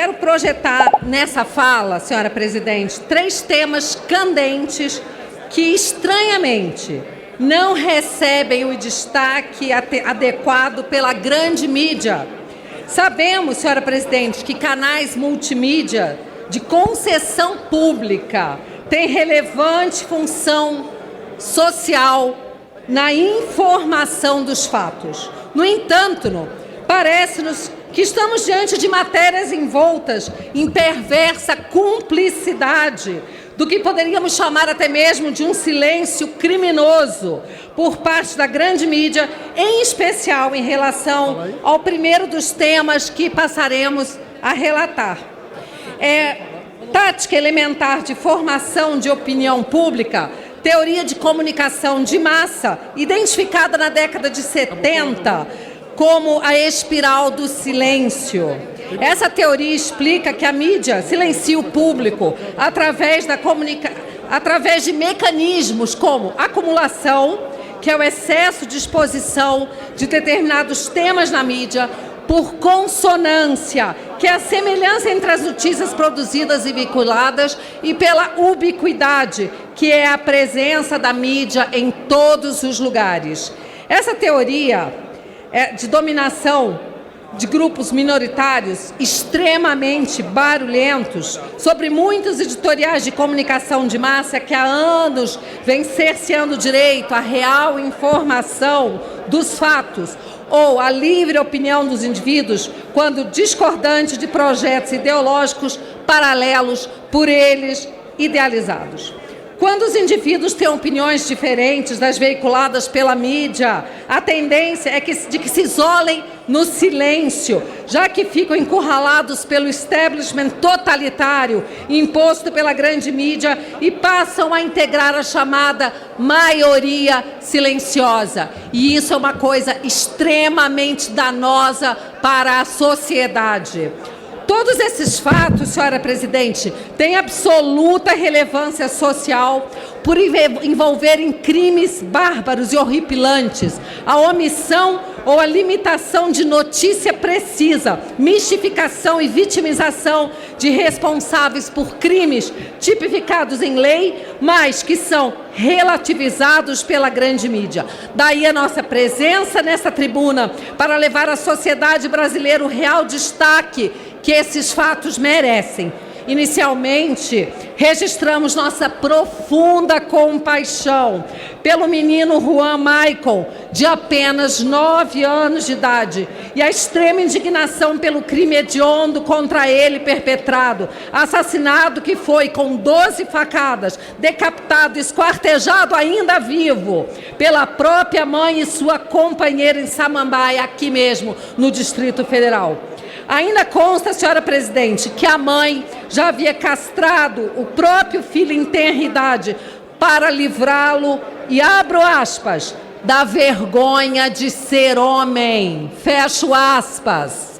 quero projetar nessa fala, senhora presidente, 3 temas candentes que, estranhamente, não recebem o destaque adequado pela grande mídia. Sabemos, senhora presidente, que canais multimídia de concessão pública têm relevante função social na informação dos fatos. No entanto, parece-nos que estamos diante de matérias envoltas em perversa cumplicidade do que poderíamos chamar até mesmo de um silêncio criminoso por parte da grande mídia, em especial em relação ao primeiro dos temas que passaremos a relatar. Tática elementar de formação de opinião pública, teoria de comunicação de massa, identificada na década de 70 como a espiral do silêncio. Essa teoria explica que a mídia silencia o público através de mecanismos como acumulação, que é o excesso de exposição de determinados temas na mídia, por consonância, que é a semelhança entre as notícias produzidas e veiculadas, e pela ubiquidade, que é a presença da mídia em todos os lugares. Essa teoria de dominação de grupos minoritários extremamente barulhentos sobre muitos editoriais de comunicação de massa que há anos vem cerceando o direito à real informação dos fatos ou à livre opinião dos indivíduos quando discordantes de projetos ideológicos paralelos por eles idealizados. Quando os indivíduos têm opiniões diferentes das veiculadas pela mídia, a tendência é de que se isolem no silêncio, já que ficam encurralados pelo establishment totalitário imposto pela grande mídia e passam a integrar a chamada maioria silenciosa. E isso é uma coisa extremamente danosa para a sociedade. Todos esses fatos, senhora presidente, têm absoluta relevância social por envolverem crimes bárbaros e horripilantes, a omissão ou a limitação de notícia precisa, mistificação e vitimização de responsáveis por crimes tipificados em lei, mas que são relativizados pela grande mídia. Daí a nossa presença nessa tribuna para levar à sociedade brasileira o real destaque que esses fatos merecem. Inicialmente, registramos nossa profunda compaixão pelo menino Juan Michael, de apenas 9 anos de idade, e a extrema indignação pelo crime hediondo contra ele perpetrado, assassinado que foi com 12 facadas, decapitado, esquartejado ainda vivo, pela própria mãe e sua companheira em Samambaia, aqui mesmo, no Distrito Federal. Ainda consta, senhora presidente, que a mãe já havia castrado o próprio filho em tenra idade para livrá-lo, e abro aspas, da vergonha de ser homem, fecho aspas.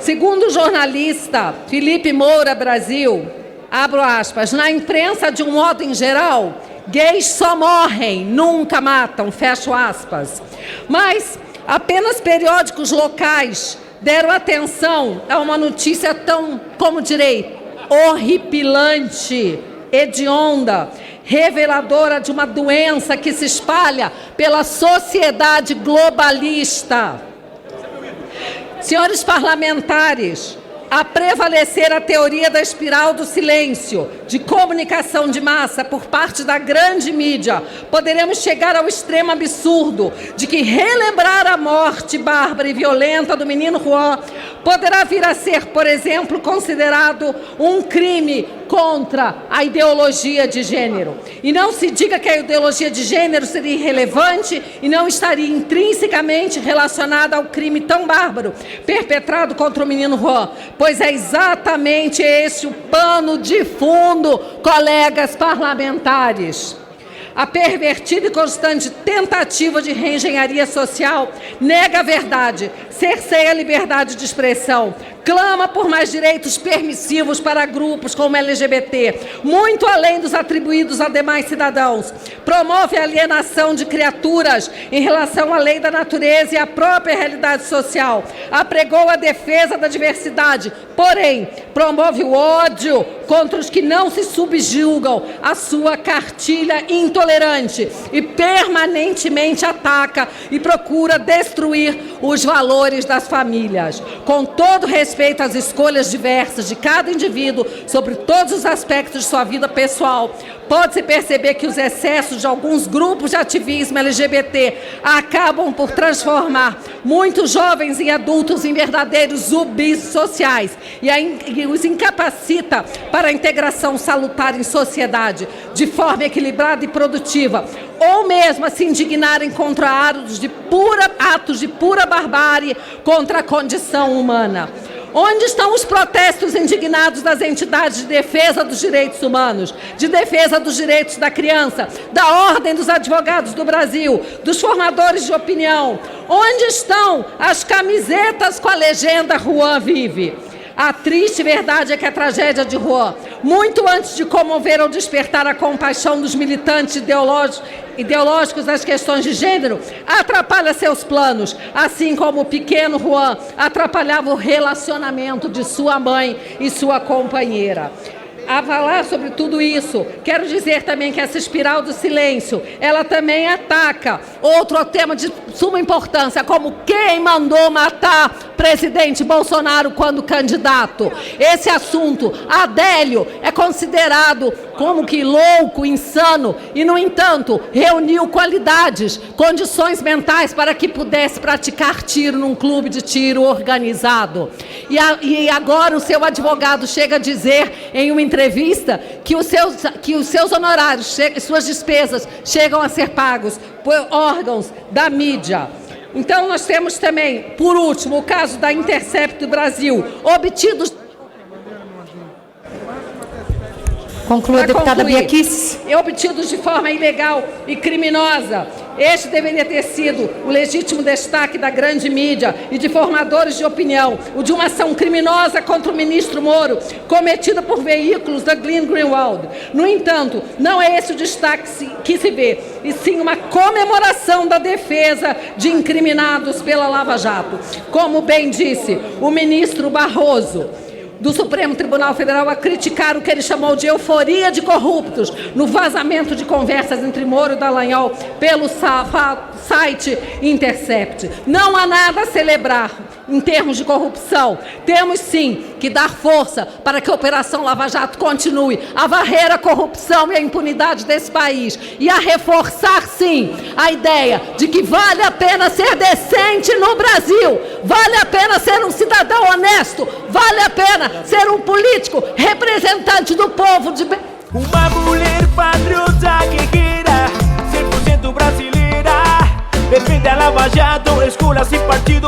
Segundo o jornalista Felipe Moura Brasil, abro aspas, na imprensa de um modo em geral, gays só morrem, nunca matam, fecho aspas. Mas apenas periódicos locais deram atenção a uma notícia tão, como direi, horripilante, hedionda, reveladora de uma doença que se espalha pela sociedade globalista. Senhores parlamentares, a prevalecer a teoria da espiral do silêncio, de comunicação de massa por parte da grande mídia, poderemos chegar ao extremo absurdo de que relembrar a morte bárbara e violenta do menino Juan poderá vir a ser, por exemplo, considerado um crime contra a ideologia de gênero. E não se diga que a ideologia de gênero seria irrelevante e não estaria intrinsecamente relacionada ao crime tão bárbaro perpetrado contra o menino Juan, pois é exatamente esse o pano de fundo, colegas parlamentares. A pervertida e constante tentativa de reengenharia social nega a verdade, cerceia a liberdade de expressão, clama por mais direitos permissivos para grupos como LGBT, muito além dos atribuídos a demais cidadãos, promove a alienação de criaturas em relação à lei da natureza e à própria realidade social, apregou a defesa da diversidade, porém, promove o ódio contra os que não se subjugam à sua cartilha intolerante e permanentemente ataca e procura destruir os valores das famílias. Com todo respeito às escolhas diversas de cada indivíduo sobre todos os aspectos de sua vida pessoal, pode-se perceber que os excessos de alguns grupos de ativismo LGBT acabam por transformar muitos jovens e adultos em verdadeiros zumbis sociais e os incapacita para a integração salutar em sociedade, de forma equilibrada e produtiva, ou mesmo a se indignarem contra atos de pura barbárie contra a condição humana. Onde estão os protestos indignados das entidades de defesa dos direitos humanos, de defesa dos direitos da criança, da Ordem dos Advogados do Brasil, dos formadores de opinião? Onde estão as camisetas com a legenda "Juan vive"? A triste verdade é que a tragédia de Juan, muito antes de comover ou despertar a compaixão dos militantes ideológicos das questões de gênero, atrapalha seus planos, assim como o pequeno Juan atrapalhava o relacionamento de sua mãe e sua companheira. A falar sobre tudo isso, quero dizer também que essa espiral do silêncio, ela também ataca outro tema de suma importância, como quem mandou matar presidente Bolsonaro quando candidato. Esse assunto, Adélio, é considerado como que louco, insano, e, no entanto, reuniu qualidades, condições mentais para que pudesse praticar tiro num clube de tiro organizado. E agora o seu advogado chega a dizer em uma entrevista que os seus honorários, suas despesas, chegam a ser pagos por órgãos da mídia. Então, nós temos também, por último, o caso da Intercept do Brasil, obtidos... Conclua, deputada Bia Kicis. Obtidos de forma ilegal e criminosa. Este deveria ter sido o legítimo destaque da grande mídia e de formadores de opinião, o de uma ação criminosa contra o ministro Moro, cometida por veículos da Glenn Greenwald. No entanto, não é esse o destaque que se vê, e sim uma comemoração da defesa de incriminados pela Lava Jato. Como bem disse o ministro Barroso, do Supremo Tribunal Federal, a criticar o que ele chamou de euforia de corruptos no vazamento de conversas entre Moro e Dallagnol pelo site Intercept. Não há nada a celebrar em termos de corrupção. Temos sim que dar força para que a Operação Lava Jato continue a varrer a corrupção e a impunidade desse país e a reforçar sim a ideia de que vale a pena ser decente no Brasil, vale a pena ser um cidadão honesto, vale a pena ser um político representante do povo de... Uma mulher patriota guerreira, 100% brasileira, defende a Lava Jato, escola sem partido.